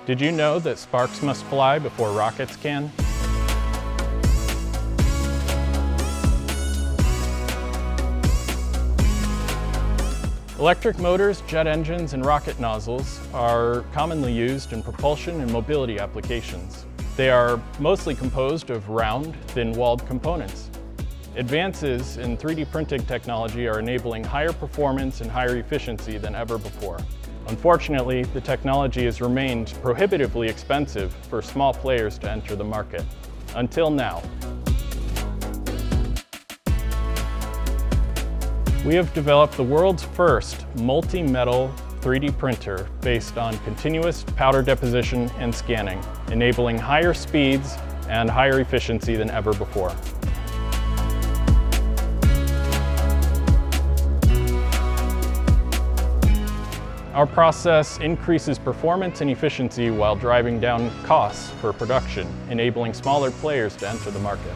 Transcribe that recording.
Did you know that sparks must fly before rockets can? Electric motors, jet engines, and rocket nozzles are commonly used in propulsion and mobility applications. They are mostly composed of round, thin-walled components. Advances in 3D printing technology are enabling higher performance and higher efficiency than ever before. Unfortunately, the technology has remained prohibitively expensive for small players to enter the market, until now. We have developed the world's first multi-metal 3D printer based on continuous powder deposition and scanning, enabling higher speeds and higher efficiency than ever before. Our process increases performance and efficiency while driving down costs for production, enabling smaller players to enter the market.